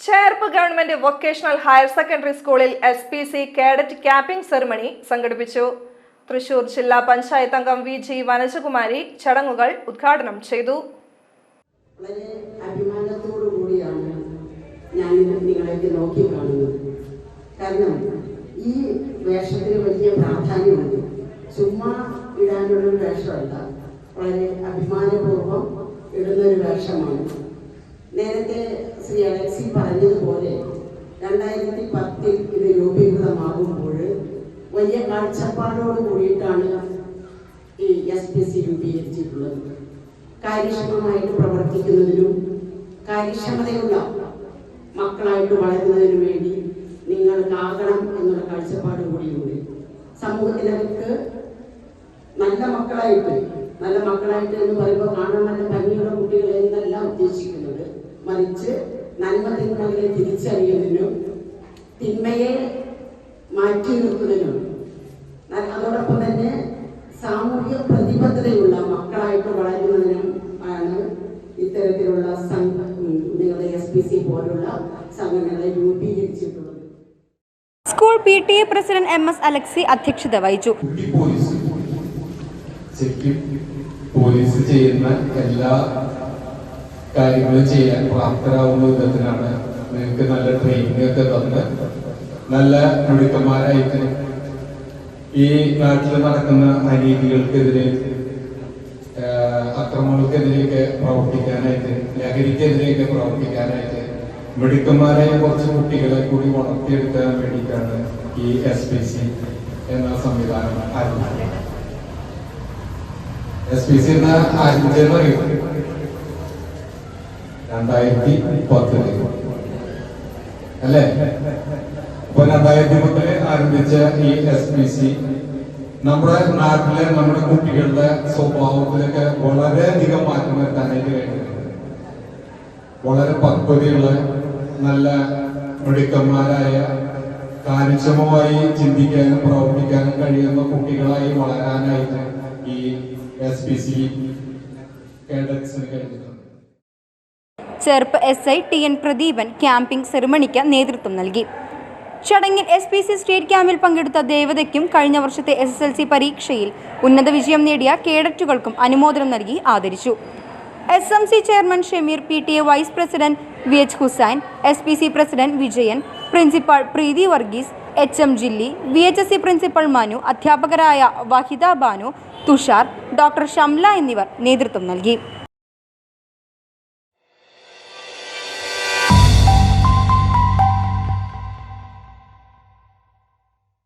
Cherpu government vocational higher secondary സ്കൂളിൽ SPC cadet camping ceremony സംഘടിപ്പിച്ചു. തൃശൂർ ജില്ലാ പഞ്ചായത്ത് അംഗം VG വനജകുമാരി ചടങ്ങുകൾ ഉദ്ഘാടനം ചെയ്തു. വളരെ അഭിമാനത്തോടു കൂടിയാണ് ഞാൻ നിങ്ങളെ നോക്കി കാണുന്നത്. കാരണം ഈ വേഷത്തിന് വലിയ പ്രാധാന്യമുണ്ട്. ചുമ്മാ ഇടാനുള്ള വേഷമല്ല, വളരെ അഭിമാനപൂർവ്വം ഇടുന്നൊരു വേഷമാണ്. നേരത്തെ ശ്രീ അലക്സി പറഞ്ഞതുപോലെ 2010 ഇത് രൂപീകൃതമാകുമ്പോൾ വലിയ കാഴ്ചപ്പാടോട് കൂടിയിട്ടാണ് ഈ SPC രൂപീകരിച്ചിട്ടുള്ളത്. കാര്യക്ഷമമായിട്ട് പ്രവർത്തിക്കുന്നതിനും കാര്യക്ഷമതയുള്ള മക്കളായിട്ട് വളരുന്നതിനു വേണ്ടി നിങ്ങൾക്കാകണം എന്നുള്ള കാഴ്ചപ്പാട് കൂടിയുണ്ട്. സമൂഹത്തിനകത്ത് നല്ല മക്കളായിട്ട് എന്ന് പറയുമ്പോൾ കാണാൻ നല്ല ഭംഗിയുള്ള കുട്ടികളെ എന്നല്ല ഉദ്ദേശിക്കുന്നത്, മറിച്ച് നന്മ തിന്മകളെ തിരിച്ചറിയുന്നതിനും തിന്മയെ മാറ്റി നിർത്തുന്നതിനും അതോടൊപ്പം തന്നെ സാമൂഹിക പ്രതിബദ്ധതയുള്ള മക്കളായിട്ട് വളരുന്നതിനും ആണ് ഇത്തരത്തിലുള്ള നിങ്ങളുടെ SPC പോലുള്ള സംഘടനകളെ രൂപീകരിച്ചിട്ടുള്ളത്. School PTA president MS Alexy അധ്യക്ഷത വഹിച്ചു. പോലീസ് ചെയ്യുന്ന എല്ലാ കാര്യങ്ങളും ചെയ്യാൻ പ്രാപ്തരാകുന്ന വിധത്തിലാണ് നിങ്ങൾക്ക് നല്ല ട്രെയിനിങ് ഒക്കെ തന്ന് നല്ല മിടുക്കന്മാരായിട്ട് ഈ നാട്ടിൽ നടക്കുന്ന അനീതികൾക്കെതിരെ, അക്രമങ്ങൾക്കെതിരെയൊക്കെ പ്രവർത്തിക്കാനായിട്ട്, ലഹരിക്കെതിരെയൊക്കെ പ്രവർത്തിക്കാനായിട്ട് മിടുക്കന്മാരായ കുറച്ച് കുട്ടികളെ കൂടി വളർത്തിയെടുക്കാൻ വേണ്ടിയിട്ടാണ് ഈ SPC എന്ന സംവിധാനം ആരംഭിച്ചത്. SPC എന്ന ആരംഭിച്ചതെന്ന് പറയുന്നത് 2010 അല്ലേ? അപ്പൊ 2010 ആരംഭിച്ച ഈ SPC നമ്മുടെ നാട്ടിലെ നമ്മുടെ കുട്ടികളുടെ സ്വഭാവത്തിലൊക്കെ വളരെയധികം മാറ്റം വരുത്താനായിട്ട് കഴിഞ്ഞിട്ടുണ്ട്. വളരെ പക്വതയുള്ള നല്ല മിടുക്കന്മാരായ കാര്യക്ഷമമായി ചിന്തിക്കാനും പ്രവർത്തിക്കാനും കഴിയുന്ന കുട്ടികളായി വളരാനായിട്ട് ഈ SPC കേഡറ്റ്സിന് കഴിഞ്ഞിട്ടുണ്ട്. Cherpu SI TN Pradeepan camping സെറിമണിക്ക് നേതൃത്വം നൽകി. ചടങ്ങിൽ SPC സ്റ്റേറ്റ് ക്യാമ്പിൽ പങ്കെടുത്ത ദേവതയ്ക്കും കഴിഞ്ഞ വർഷത്തെ SSLC പരീക്ഷയിൽ ഉന്നത വിജയം നേടിയ കേഡറ്റുകൾക്കും അനുമോദനം നൽകി ആദരിച്ചു. SMC chairman Shameer, PTA vice president VH Hussain, SPC president Vijayan, principal Preethi Varghese, HM Jilly, VHSC principal Manu, അധ്യാപകരായ വഹിദ ബാനു, തുഷാർ, ഡോക്ടർ ഷംല എന്നിവർ നേതൃത്വം നൽകി.